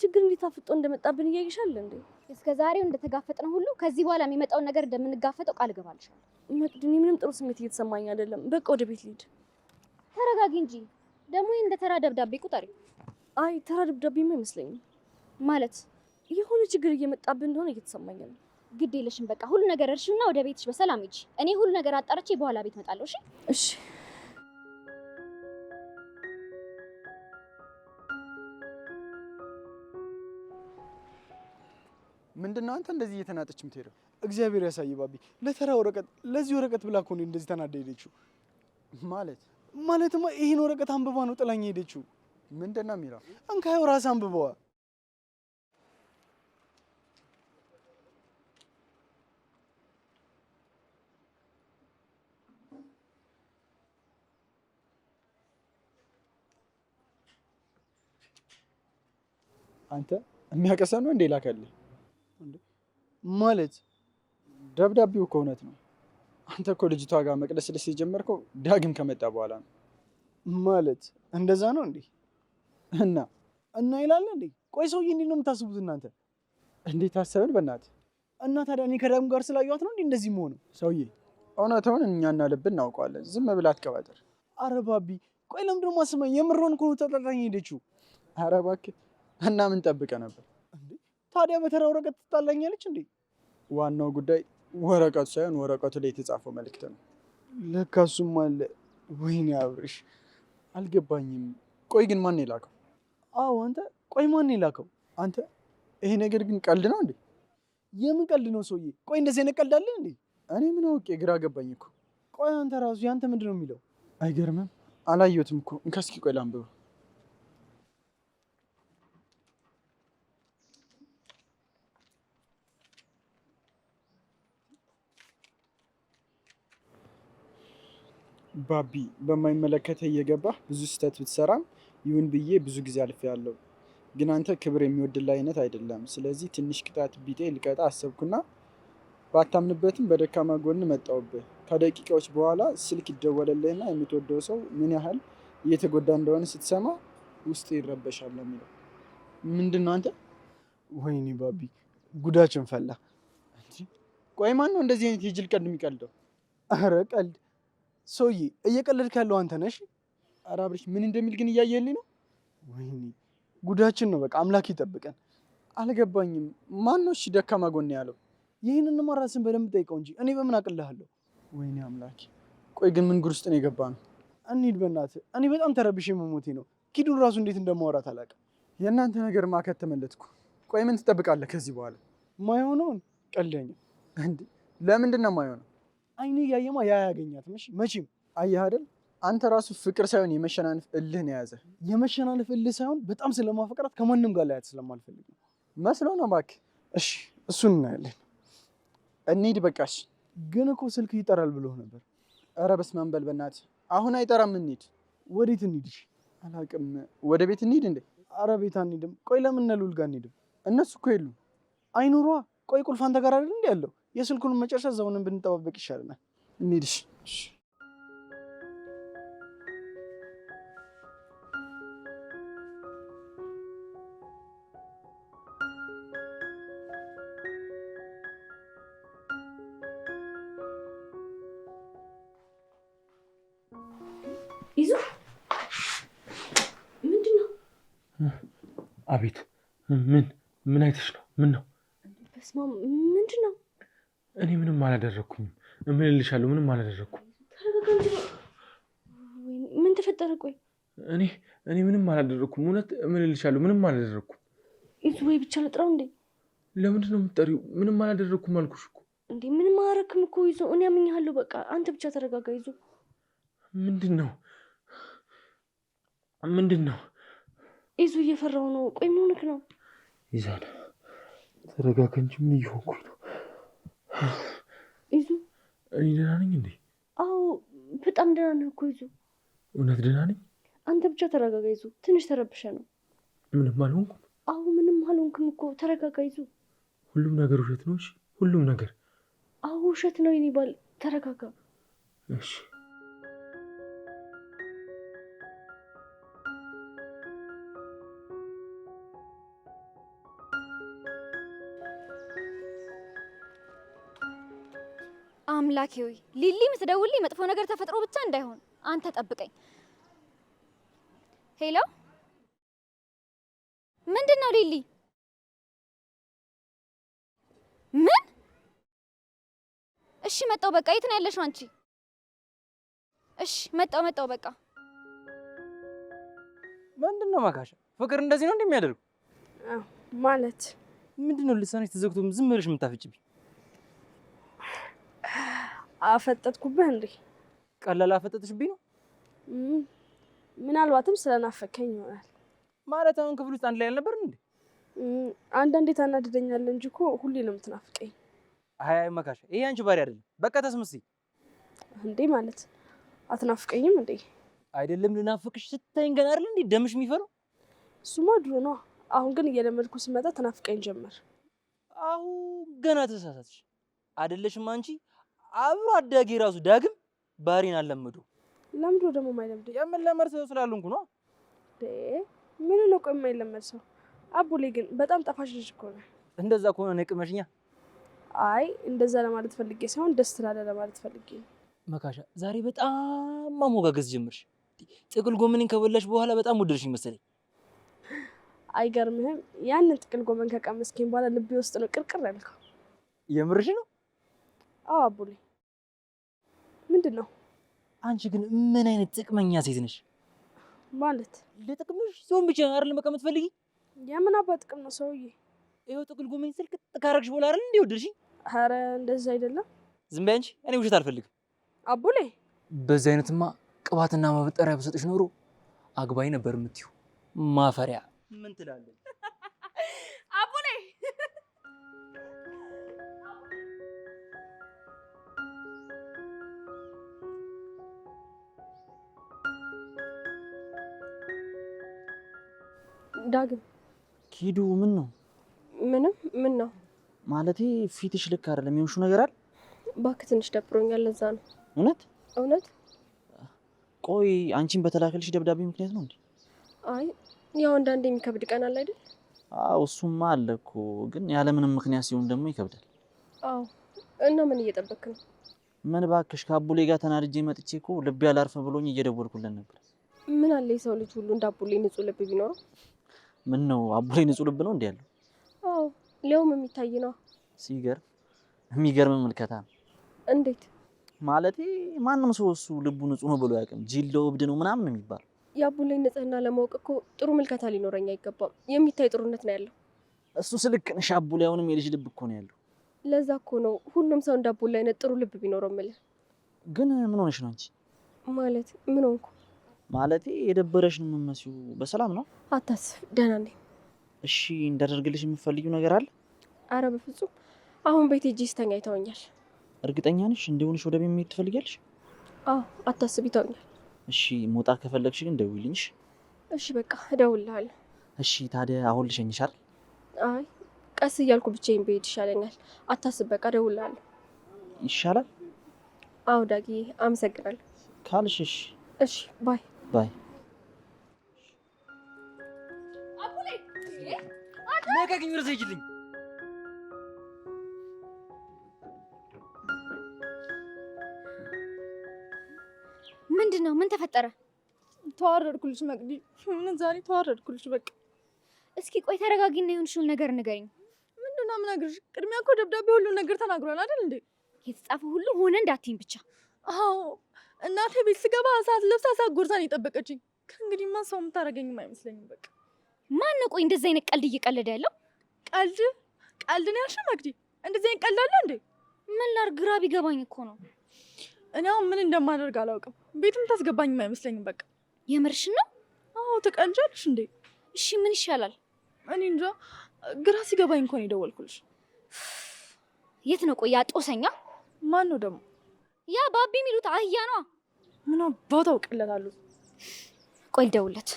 ችግር እንዴት አፍጦ እንደመጣብን እያይሻል እንዴ? እስከ ዛሬው እንደተጋፈጥነው ሁሉ ከዚህ በኋላ የሚመጣውን ነገር እንደምንጋፈጠው ቃል እገባልሻለሁ። መቅድኒ፣ ምንም ጥሩ ስሜት እየተሰማኝ አይደለም። በቃ ወደ ቤት ልሂድ። ተረጋጊ እንጂ ደግሞ ይሄን እንደ ተራ ደብዳቤ ቁጠሪ። አይ ተራ ደብዳቤማ አይመስለኝም። ማለት የሆነ ችግር እየመጣብን እንደሆነ እየተሰማኝ ነው። ግድ የለሽም፣ በቃ ሁሉ ነገር እርሺውና ወደ ቤትሽ በሰላም ሂጂ። እኔ ሁሉ ነገር አጣርቼ በኋላ ቤት እመጣለሁ። እሺ እሺ። ምንድነው አንተ እንደዚህ እየተናጠች የምትሄደው? እግዚአብሔር ያሳይ ባቢ። ለተራ ወረቀት፣ ለዚህ ወረቀት ብላ እኮ ነው እንደዚህ ተናዳ ሄደችው። ማለትማ ይሄን ወረቀት አንብባ ነው ጥላኝ ሄደችው። ምንድነው የሚለው? እንካየው ራስ አንብበዋ። አንተ የሚያቀሳ ነው እንዴ ላከልህ? ማለት ደብዳቤው እኮ እውነት ነው። አንተ እኮ ልጅቷ ጋር መቅደስ ልስ የጀመርከው ዳግም ከመጣ በኋላ ነው። ማለት እንደዛ ነው እንዴ? እና ይላል እንዴ? ቆይ ሰውዬ እንዴት ነው የምታስቡት እናንተ? እንዴት አሰብን በእናትህ? እና ታዲያ እኔ ከዳግም ጋር ስላየኋት ነው እንዴ እንደዚህ መሆኑ? ሰውዬ እውነታውን እኛና ልብ እናውቀዋለን። ዝም ብለህ አትቀባጥር። አረ ባቢ፣ ቆይ ለምንድን ነው የማስበኝ? የምሮን እኮ ነው ተጠራኝ ሄደችው። አረ እባክህ፣ እና ምን ጠብቀህ ነበር እንዴ? ታዲያ በተራ ወረቀት ትጣላኛለች እንዴ? ዋናው ጉዳይ ወረቀቱ ሳይሆን ወረቀቱ ላይ የተጻፈው መልእክት ነው። ለካ እሱም አለ። ወይኔ አብርሽ፣ አልገባኝም። ቆይ ግን ማን የላከው? አዎ አንተ። ቆይ ማን የላከው? አንተ። ይሄ ነገር ግን ቀልድ ነው እንዴ? የምን ቀልድ ነው ሰውዬ? ቆይ እንደዚህ አይነት ቀልድ አለ እንዴ? እኔ ምን አውቄ፣ ግራ ገባኝ እኮ። ቆይ አንተ ራሱ ያንተ ምንድን ነው የሚለው? አይገርምም? አላየሁትም እኮ። እንከስኪ ቆይ ላንብበው። ባቢ፣ በማይመለከተ እየገባህ ብዙ ስህተት ብትሰራም ይሁን ብዬ ብዙ ጊዜ አልፌያለሁ። ግን አንተ ክብር የሚወድልህ አይነት አይደለም። ስለዚህ ትንሽ ቅጣት ቢጤ ልቀጣ አሰብኩና ባታምንበትም በደካማ ጎን መጣሁብህ። ከደቂቃዎች በኋላ ስልክ ይደወለልህና የምትወደው ሰው ምን ያህል እየተጎዳ እንደሆነ ስትሰማ ውስጥ ይረበሻል የሚለው ምንድን ነው አንተ? ወይኔ ባቢ ጉዳችን ፈላ። ቆይ ማን ነው እንደዚህ አይነት የጅል ቀልድ የሚቀልደው? አረ ቀልድ ሰውዬ፣ እየቀለድክ ያለው አንተ ነሽ። ኧረ አብርሽ ምን እንደሚል ግን እያየህልኝ ነው? ወይኔ ጉዳችን ነው። በቃ አምላክ ይጠብቀን። አልገባኝም። ማን ነው እሺ ደካማ ጎን ያለው? ይህንንማ ራስን በደንብ ጠይቀው እንጂ እኔ በምን አቅልሃለሁ? ወይኔ አምላኬ። ቆይ ግን ምን ጉድ ውስጥ ነው የገባ ነው? እንሂድ በእናትህ። እኔ በጣም ተረብሼ መሞቴ ነው። ኪዱን ራሱ እንዴት እንደማወራት አላውቅም። የእናንተ ነገር ማከት ተመለጥኩ። ቆይ ምን ትጠብቃለህ ከዚህ በኋላ? ማይሆነውን ቀልደኛ እንዴ! ለምንድን ነው የማይሆነው? አይኔ እያየማ ያ ያገኛትም። እሺ መቼም አየህ አይደል? አንተ ራሱ ፍቅር ሳይሆን የመሸናነፍ እልህ ነው የያዘህ። የመሸናነፍ እልህ ሳይሆን በጣም ስለማፈቅራት ከማንም ጋር ላያት ስለማልፈልግ ነው። መስሎ ነው እባክህ። እሺ እሱን እናያለን። እንሂድ በቃሽ። ግን እኮ ስልክ ይጠራል ብሎ ነበር። ኧረ በስመ አብ በል በእናትህ። አሁን አይጠራም። እንሂድ። ወዴት እንሂድ? አላውቅም። ወደ ቤት እንሂድ እንዴ? አረ ቤት አንሂድም። ቆይ ለምን እነ ሉል ጋር እንሂድም? እነሱ እኮ የሉም። አይኑሯ። ቆይ ቁልፍ አንተ ጋር አይደል እንዴ ያለው? የስልኩን መጨረሻ እዛውን ብንጠባበቅ ይሻለናል። እንሂድ። ይዙ ምንድን ነው? አቤት። ምን አይተሽ ነው? ምን ነው? በስመ አብ ምንድን ነው? እኔ ምንም አላደረኩም። እምልልሻለሁ ምንም አላደረኩም። ተረጋጋ እንጂ። ምን ተፈጠረ? ቆይ እኔ ምንም አላደረኩም። እውነት እምልልሻለሁ ምንም አላደረኩም። ይዙ ወይ ብቻ ልጥራው እንዴ? ለምንድን ነው የምትጠሪው? ምንም አላደረኩም አልኩሽ እኮ። እንዴ ምንም አላደረክም እኮ ይዙ። እኔ አምኜሃለሁ። በቃ አንተ ብቻ ተረጋጋ ይዙ። ምንድን ነው? ይዙ እየፈራው ነው። ቆይ ምን ሆነክ ነው? ይዛን ተረጋጋ እንጂ ምን እየሆንኩኝ ነው? ይዙ እኔ ደህና ነኝ እንዴ? አዎ በጣም ደህና ነህ እኮ ይዙ። እውነት ደህና ነኝ። አንተ ብቻ ተረጋጋ ይዙ። ትንሽ ተረብሸ ነው። ምንም አልሆንኩም። አዎ ምንም አልሆንክም እኮ ተረጋጋ ይዙ። ሁሉም ነገር ውሸት ነው? እሺ ሁሉም ነገር? አዎ ውሸት ነው የኔ ባል። ተረጋጋ እሺ። አምላኬ ሆይ ሊሊ ምትደውልኝ መጥፎ ነገር ተፈጥሮ ብቻ እንዳይሆን አንተ ጠብቀኝ። ሄሎ ምንድነው ሊሊ? ምን? እሺ መጣው በቃ። የት ነው ያለሽው አንቺ? እሺ መጣው በቃ። ምንድነው ማካሻ? ፍቅር እንደዚህ ነው እንደሚያደርጉ? ማለት ምንድነው ልሳንሽ ተዘግቶ ዝም ብለሽ የምታፈጭብኝ? አፈጠጥኩብህ እንዴ? ቀላል አፈጠጥሽብኝ ነው? ምናልባትም ስለናፈከኝ ይሆናል። ማለት አሁን ክፍል ውስጥ አንድ ላይ አልነበርን እንዴ? አንዳንዴ ታናድደኛለህ እንጂ እኮ ሁሌ ነው የምትናፍቀኝ። አይ መካሻ፣ ይሄ አንቺ ባሪ አይደለም። በቃ ተስመስይ እንዴ። ማለት አትናፍቀኝም እንዴ? አይደለም ልናፍቅሽ ስታይኝ ገና አይደል እንዴ ደምሽ የሚፈለው? እሱማ ድሮ ነው። አሁን ግን እየለመድኩ ስመጣ ትናፍቀኝ ጀመር። አሁን ገና ተሳሳትሽ አይደለሽም አንቺ። አብሮ አዳጊ ራሱ ዳግም ባሪን አለምዶ ለምዶ ደግሞ ማይለምድ የምንለመድ ሰው ስላልሆንኩ ነው። ምን ነው ቆይ የማይለመድ ሰው? አቡሌ ግን በጣም ጠፋሽ ልጅ እኮ ነው። እንደዛ ከሆነ ነው ቅመሽኛ። አይ እንደዛ ለማለት ፈልጌ ሳይሆን ደስ ስላለ ለማለት ፈልጌ ነው። መካሻ ዛሬ በጣም ማሞጋገዝ ጀምርሽ። ጥቅል ጎመንን ከበላሽ በኋላ በጣም ወደድሽኝ መሰለኝ። አይገርምህም? ያንን ጥቅል ጎመን ከቀመስከኝ በኋላ ልቤ ውስጥ ነው ቅርቅር ያልከው። የምርሽ ነው? አዎ አቡሌ። ምንድን ነው? አንቺ ግን ምን አይነት ጥቅመኛ ሴት ነሽ? ማለት ለጥቅምሽ ሰውን ብቻ አይደል መቀመጥ ፈልጊ? የምን አባ ጥቅም ነው ሰውዬ? ይኸው ጥቅል ጎመን ስልክ ካረግሽ በኋላ አይደል እንዴ ወደድሽኝ? ኧረ እንደዛ አይደለም። ዝም በይ አንቺ። እኔ ውሸት አልፈልግም። አቡሌ በዚህ አይነትማ ቅባትና ማበጠሪያ በሰጥሽ ኖሮ አግባይ ነበር የምትይው። ማፈሪያ ምን ትላለህ? አቡሌ ዳግም ኪዱ ምን ነው? ምንም። ምን ነው ማለቴ ፊትሽ ልክ አይደለም። የሆንሹ ነገር አለ? እባክህ ትንሽ ደብሮኛል፣ ለዛ ነው። እውነት? እውነት? ቆይ አንቺን በተላከልሽ ደብዳቤ ምክንያት ነው እንዴ? አይ ያው አንዳንዴ የሚከብድ ቀን አለ አይደል? አዎ እሱማ አለ እኮ፣ ግን ያለምንም ምክንያት ሲሆን ደግሞ ይከብዳል። አዎ። እና ምን እየጠበክ ነው? ምን እባክሽ ከአቡሌ ጋር ተናድጄ መጥቼ እኮ ልቤ አላርፍ ብሎኝ እየደወልኩለት ነበር። ምን አለ የሰው ልጅ ሁሉ እንደ አቡሌ ንጹህ ልብ ቢኖረው። ምን ነው አቡሌ ንጹህ ልብ ነው እንዴ ያለው? አዎ ሊያውም የሚታይ ነው። ሲገርም የሚገርም ምልከታ ነው። እንዴት ማለቴ ማንም ሰው እሱ ልቡ ንጹህ ነው ብሎ ያውቅም ጂሎ እብድ ነው ምናምን ነው የሚባለው። የአቡሌን ንጽህና ለማወቅ እኮ ጥሩ ምልከታ ሊኖረኝ አይገባም። የሚታይ ጥሩነት ነው ያለው። እሱ ስልክ ነሽ። አቡሌ አሁንም የልጅ ልብ እኮ ነው ያለው። ለዛ እኮ ነው ሁሉም ሰው እንደ አቡሌ አይነት ጥሩ ልብ ቢኖረው የምልህ። ግን ምን ሆነሽ ነው አንቺ? ማለት ምን ሆንኩ? ማለቴ የደበረሽ ነው የምትመስዪው። በሰላም ነው? አታስብ፣ ደህና ነኝ። እሺ እንዳደርግልሽ የምትፈልጊው ነገር አለ? አረ በፍጹም። አሁን ቤት ሂጂ ስተኛ ይተወኛል። እርግጠኛ ነሽ? እንደሆነሽ ወደ ቤት መሄድ ትፈልጊያለሽ? አዎ አታስብ፣ ይተወኛል። እሺ መውጣት ከፈለግሽ ግን ደውይልኝ። እሺ በቃ እደውልልሃለሁ። እሺ ታዲያ አሁን ልሸኝሽ አይደል? አይ ቀስ እያልኩ ብቻዬን ብሄድ ይሻለኛል። አታስብ፣ በቃ እደውልልሃለሁ። ይሻላል? አዎ ዳጊ፣ አመሰግናለሁ ካልሽሽ። እሺ ባይ ባይ። አቡሌ ለቀቅኝ፣ ወርዘይልኝ። ምንድነው? ምን ተፈጠረ? ተዋረድኩልሽ መቅዲ፣ ምን ዛሬ ተዋረድኩልሽ። በቃ እስኪ ቆይ ተረጋጊና የሆንሽውን ነገር ንገሪኝ። ምንድነው የምነግርሽ? ቅድሚያ እኮ ደብዳቤ ሁሉን ነገር ተናግሯል አይደል እንዴ? የተጻፈ ሁሉ ሆነ እንዳትይኝ ብቻ። አዎ እናቴ ቤት ስገባ እሳት ለብሳ እሳት ጎርሳን የጠበቀችኝ። ከእንግዲህማ ሰው የምታደርገኝም አይመስለኝም። በቃ ማን ነው ቆይ እንደዚህ አይነት ቀልድ እየቀለደ ያለው? ቀልድ ነው ያልሽው መቅዲ? እንደዚህ አይነት ቀልድ አለ እንዴ? ምን ላድርግ ግራ ቢገባኝ እኮ ነው። እኔ አሁን ምን እንደማደርግ አላውቅም። ቤትም ታስገባኝም አይመስለኝም። በቃ የምርሽን ነው? አዎ ትቀልጃለሽ እንዴ? እሺ ምን ይሻላል? እኔ እንጃ ግራ ሲገባኝ እንኳን የደወልኩልሽ። የት ነው ቆይ ያ ጦሰኛ? ማን ነው ደግሞ? ያ ባቢ የሚሉት አህያ ነው። ምን አባቱ አውቅለታለሁ። ቆይ ልደውልለት።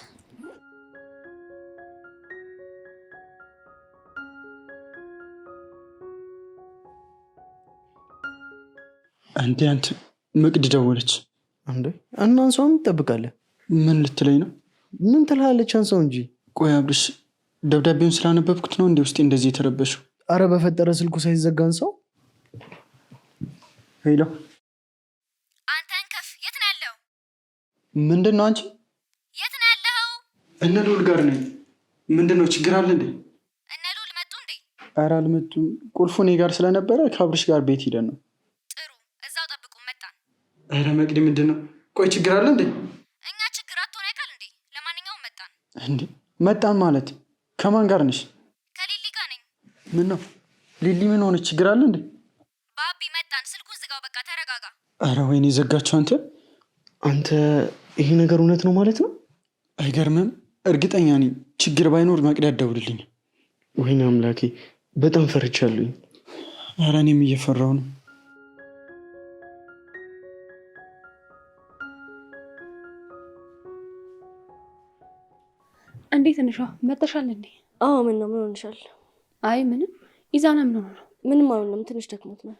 አንተ መቅዲ ደወለች እንዴ? እና አንሷም ትጠብቃለህ? ምን ልትለኝ ነው? ምን ትላለች? አንሰው እንጂ። ቆይ አብርሽ ደብዳቤውን ስላነበብኩት ነው እንዴ ውስጤ እንደዚህ የተረበሸው? አረ በፈጠረ ስልኩ ሳይዘጋ አንሰው። ሄሎ አንተ እንከፍ፣ የት ነው ያለው? ምንድን ነው አንቺ? የት ነው ያለው? እነ ልዑል ጋር ነኝ። ምንድን ነው ችግር አለ እንዴ? እነ ልዑል መጡ እንዴ? ኧረ አልመጡም። ቁልፉ እኔ ጋር ስለነበረ ከአብርሽ ጋር ቤት ሂደን ነው። ጥሩ፣ እዛው ጠብቁ፣ መጣን። ኧረ መቅዲ ምንድን ነው? ቆይ ችግር አለ እንዴ? እኛ ችግር አትሆን አይቀር እንዴ? ለማንኛውም መጣን። እንዴ መጣን ማለት ከማን ጋር ነሽ? ከሊሊ ጋር ነኝ። ምን ነው ሊሊ ምን ሆነች? ችግር አለ እንዴ? ባቢ መጣን። ስልኩን ዝጋው፣ በቃ ተረጋጋ። ኧረ ወይኔ ዘጋችሁ። አንተ ይሄ ነገር እውነት ነው ማለት ነው? አይገርምም? እርግጠኛ ነኝ ችግር ባይኖር መቅዲ አትደውልልኝ። ወይኔ አምላኬ በጣም ፈርቻለሁኝ። ኧረ እኔም እየፈራሁ ነው። እንዴት ነሽ? መጥተሻል እንዴ? አዎ ምን ነው? ምን ሆነሻል? አይ ምንም። ኢዛና ምን ሆነ ነው? ምንም አይሆንም። ትንሽ ደክሞት ነው።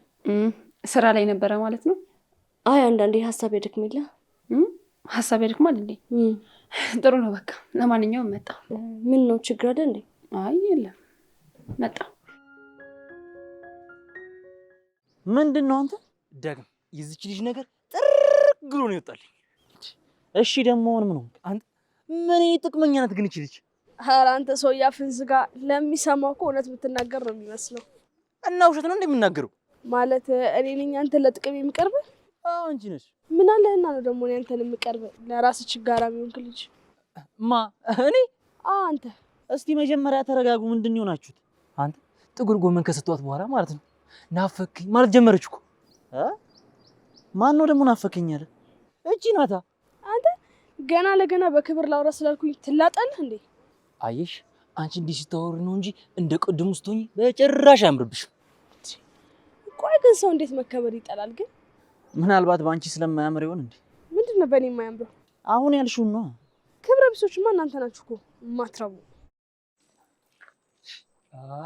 ስራ ላይ ነበረ ማለት ነው? አይ አንዳንዴ ሀሳብ ያደክምላ። ሀሳብ ያደክማል እንዴ? ጥሩ ነው። በቃ ለማንኛውም መጣ። ምን ነው ችግር አለ እንዴ? አይ የለም መጣ። ምንድን ነው አንተ ደግም የዚች ልጅ ነገር ጥርግ ብሎ ነው ይወጣልኝ። እሺ ደግሞ ምን ሆንክ አንተ? ምን ጥቅመኛ ናት ግን እቺ ልጅ? ኧረ አንተ ሰውዬ አፍህን ዝጋ። ለሚሰማው እኮ እውነት የምትናገር ነው የሚመስለው። እና ውሸት ነው እንደምናገረው? ማለት እኔ ነኝ አንተ ለጥቅም የሚቀርብ? አዎ አንቺ ነሽ። ምን አለህና ነው ደግሞ እኔ አንተን የምቀርብ? ለራስህ ችጋራ የሚሆንክ ልጅ። ማ እኔ? አንተ እስቲ መጀመሪያ ተረጋጉ። ምንድን ነው የሆናችሁት? አንተ ጥቁር ጎመን ከሰጧት በኋላ ማለት ነው ናፈከኝ ማለት ጀመረች እኮ። ማን ነው ደግሞ ናፈከኝ አለ? እቺ ናታ። አንተ ገና ለገና በክብር ላውራ ስላልኩኝ ትላጣለህ እንዴ? አየሽ አንቺ እንዲህ ስታወሪ ነው እንጂ እንደ ቅድሙ ስትሆኚ በጭራሽ አያምርብሽም። ቆይ ግን ሰው እንዴት መከበር ይጠላል ግን? ምናልባት በአንቺ ስለማያምር ይሆን እንዴ? ምንድነው በእኔ የማያምረው? አሁን ያልሽው ነው። ክብረ ቢሶችማ እናንተ ናችሁ እኮ የማትረቡ።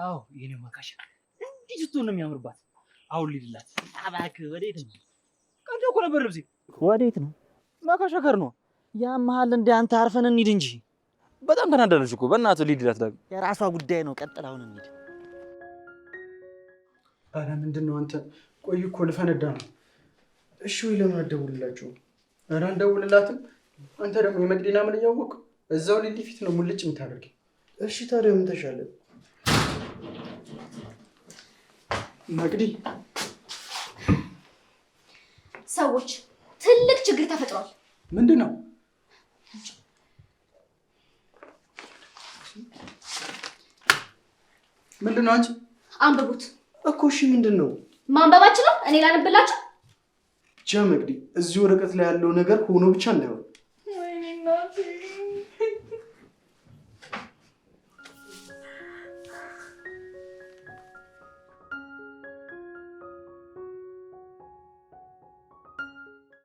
አዎ የኔ ማካሽ እንዲህ ስትሆን ነው የሚያምርባት። አሁን ልልላት አባክ ወዴት ነው? ቀንጆ እኮ ነበር ልብሴ። ወዴት ነው? ማካሻ ጋር ነው። ያመሃል እንደ አንተ አርፈን እንሂድ እንጂ። በጣም ተናደደች እኮ። በእናትህ ሊድ ዳግም የራሷ ጉዳይ ነው። ቀጥል፣ አሁን እንሂድ። አረ ምንድን ነው አንተ? ቆይ እኮ ልፈነዳ ነው። እሺ ወይ ለምን አትደውልላቸውም? ኧረ አልደውልላትም። አንተ ደግሞ የመቅዲና ምን እያወቅ እዛው ሊሊ ፊት ነው ሙልጭ የምታደርጊ። እሺ ታዲያ ምን ተሻለ? መቅዲ፣ ሰዎች ትልቅ ችግር ተፈጥሯል። ምንድን ነው? ምንድን ነው? አንቺ አንብቡት እኮ። እሺ ምንድን ነው? ማንበባችሁ ነው? እኔ ላነብላችሁ? ብቻ መቅዲ፣ እዚህ ወረቀት ላይ ያለው ነገር ሆኖ ብቻ እንዳይሆን። ወይኔ እናቴ